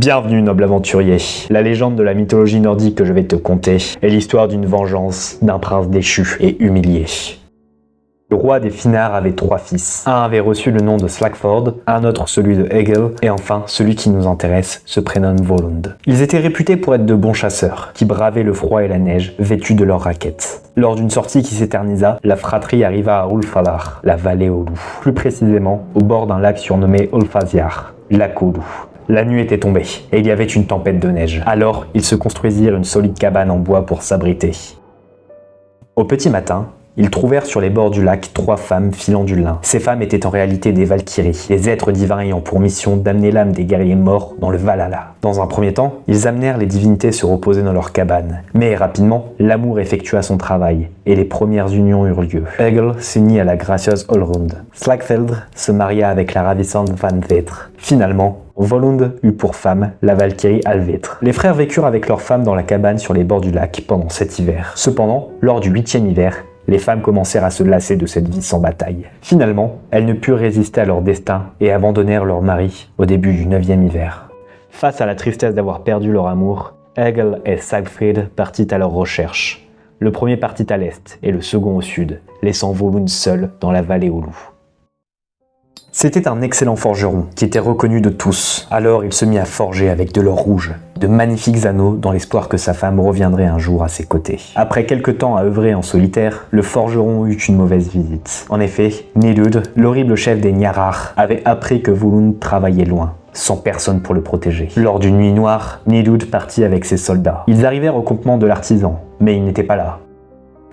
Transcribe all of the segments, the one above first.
Bienvenue noble aventurier. La légende de la mythologie nordique que je vais te conter est l'histoire d'une vengeance d'un prince déchu et humilié. Le roi des Finards avait 3 fils. Un avait reçu le nom de Slagford, un autre celui de Egil, et enfin celui qui nous intéresse se prénomme Volund. Ils étaient réputés pour être de bons chasseurs, qui bravaient le froid et la neige, vêtus de leurs raquettes. Lors d'une sortie qui s'éternisa, la fratrie arriva à Ulfalar, la vallée aux loups. Plus précisément, au bord d'un lac surnommé Ulfasiar, lac aux loups. La nuit était tombée, et il y avait une tempête de neige. Alors, ils se construisirent une solide cabane en bois pour s'abriter. Au petit matin, ils trouvèrent sur les bords du lac 3 femmes filant du lin. Ces femmes étaient en réalité des Valkyries, des êtres divins ayant pour mission d'amener l'âme des guerriers morts dans le Valhalla. Dans un premier temps, ils amenèrent les divinités se reposer dans leur cabane. Mais rapidement, l'amour effectua son travail, et les premières unions eurent lieu. Egil s'unit à la gracieuse Olrund. Slagfeld se maria avec la ravissante Vanvetr. Finalement, Volund eut pour femme la Valkyrie Alvetr. Les frères vécurent avec leurs femmes dans la cabane sur les bords du lac pendant cet hiver. Cependant, lors du 8e hiver, les femmes commencèrent à se lasser de cette vie sans bataille. Finalement, elles ne purent résister à leur destin et abandonnèrent leur mari au début du 9e hiver. Face à la tristesse d'avoir perdu leur amour, Egil et Sagfrid partit à leur recherche. Le premier partit à l'est et le second au sud, laissant Volund seul dans la vallée aux loups. C'était un excellent forgeron qui était reconnu de tous. Alors il se mit à forger avec de l'or rouge, de magnifiques anneaux dans l'espoir que sa femme reviendrait un jour à ses côtés. Après quelque temps à œuvrer en solitaire, le forgeron eut une mauvaise visite. En effet, Nidud, l'horrible chef des Nyarar, avait appris que Volund travaillait loin, sans personne pour le protéger. Lors d'une nuit noire, Nidud partit avec ses soldats. Ils arrivèrent au campement de l'artisan, mais il n'était pas là.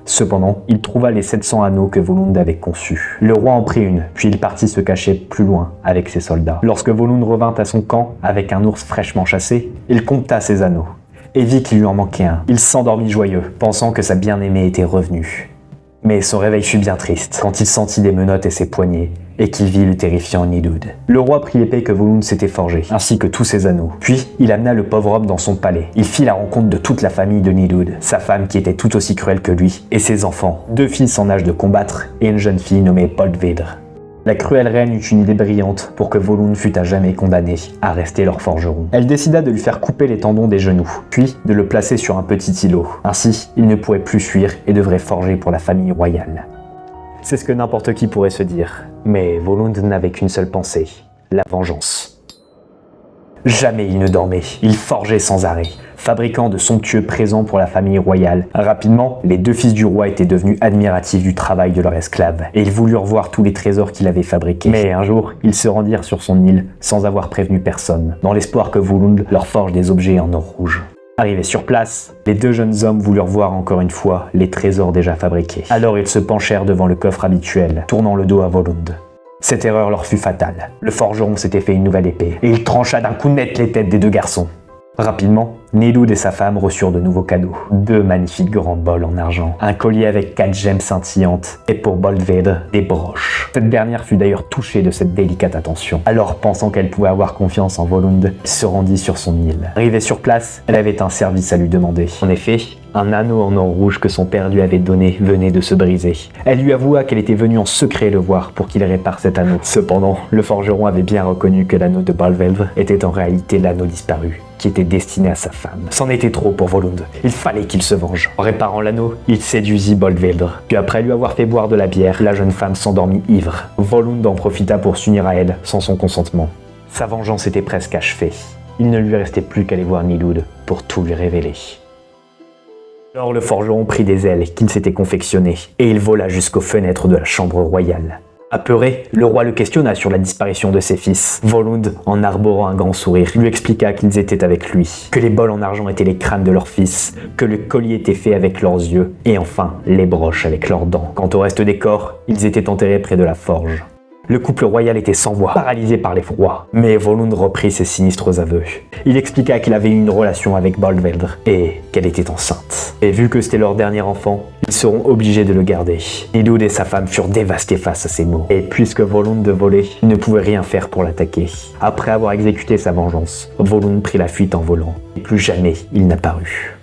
Cependant, il trouva les 700 anneaux que Volund avait conçus. Le roi en prit une, puis il partit se cacher plus loin avec ses soldats. Lorsque Volund revint à son camp avec un ours fraîchement chassé, il compta ses anneaux et vit qu'il lui en manquait un. Il s'endormit joyeux, pensant que sa bien-aimée était revenue. Mais son réveil fut bien triste quand il sentit des menottes et ses poignets et qu'il vit le terrifiant Nidud. Le roi prit l'épée que Volund s'était forgée, ainsi que tous ses anneaux. Puis, il amena le pauvre homme dans son palais. Il fit la rencontre de toute la famille de Nidud, sa femme qui était tout aussi cruelle que lui, et ses enfants, 2 fils en âge de combattre et une jeune fille nommée Boldvedr. La cruelle reine eut une idée brillante pour que Volund fût à jamais condamné à rester leur forgeron. Elle décida de lui faire couper les tendons des genoux, puis de le placer sur un petit îlot. Ainsi, il ne pourrait plus fuir et devrait forger pour la famille royale. C'est ce que n'importe qui pourrait se dire, mais Volund n'avait qu'une seule pensée, la vengeance. Jamais il ne dormait, il forgeait sans arrêt, fabriquant de somptueux présents pour la famille royale. Rapidement, les 2 fils du roi étaient devenus admiratifs du travail de leur esclave, et ils voulurent voir tous les trésors qu'il avait fabriqués. Mais un jour, ils se rendirent sur son île sans avoir prévenu personne, dans l'espoir que Volund leur forge des objets en or rouge. Arrivés sur place, les 2 jeunes hommes voulurent voir encore une fois les trésors déjà fabriqués. Alors ils se penchèrent devant le coffre habituel, tournant le dos à Volund. Cette erreur leur fut fatale. Le forgeron s'était fait une nouvelle épée, et il trancha d'un coup net les têtes des 2 garçons. Rapidement, Nidud et sa femme reçurent de nouveaux cadeaux. 2 magnifiques grands bols en argent, un collier avec 4 gemmes scintillantes, et pour Boldvedr, des broches. Cette dernière fut d'ailleurs touchée de cette délicate attention. Alors, pensant qu'elle pouvait avoir confiance en Volund, elle se rendit sur son île. Arrivée sur place, elle avait un service à lui demander. En effet, un anneau en or rouge que son père lui avait donné venait de se briser. Elle lui avoua qu'elle était venue en secret le voir pour qu'il répare cet anneau. Cependant, le forgeron avait bien reconnu que l'anneau de Boldvedr était en réalité l'anneau disparu, qui était destiné à sa femme. C'en était trop pour Volund. Il fallait qu'il se venge. En réparant l'anneau, il séduisit Boldvedr. Puis après lui avoir fait boire de la bière, la jeune femme s'endormit ivre. Volund en profita pour s'unir à elle sans son consentement. Sa vengeance était presque achevée. Il ne lui restait plus qu'à aller voir Nidud pour tout lui révéler. Alors le forgeron prit des ailes qu'il s'était confectionnées et il vola jusqu'aux fenêtres de la chambre royale. Apeuré, le roi le questionna sur la disparition de ses fils. Volund, en arborant un grand sourire, lui expliqua qu'ils étaient avec lui, que les bols en argent étaient les crânes de leurs fils, que le collier était fait avec leurs yeux, et enfin les broches avec leurs dents. Quant au reste des corps, ils étaient enterrés près de la forge. Le couple royal était sans voix, paralysé par l'effroi. Mais Volund reprit ses sinistres aveux. Il expliqua qu'il avait eu une relation avec Boldvedr et qu'elle était enceinte. Et vu que c'était leur dernier enfant, ils seront obligés de le garder. Nidud et sa femme furent dévastés face à ces mots. Et puisque Volund de voler, il ne pouvait rien faire pour l'attaquer. Après avoir exécuté sa vengeance, Volund prit la fuite en volant. Et plus jamais il n'apparut.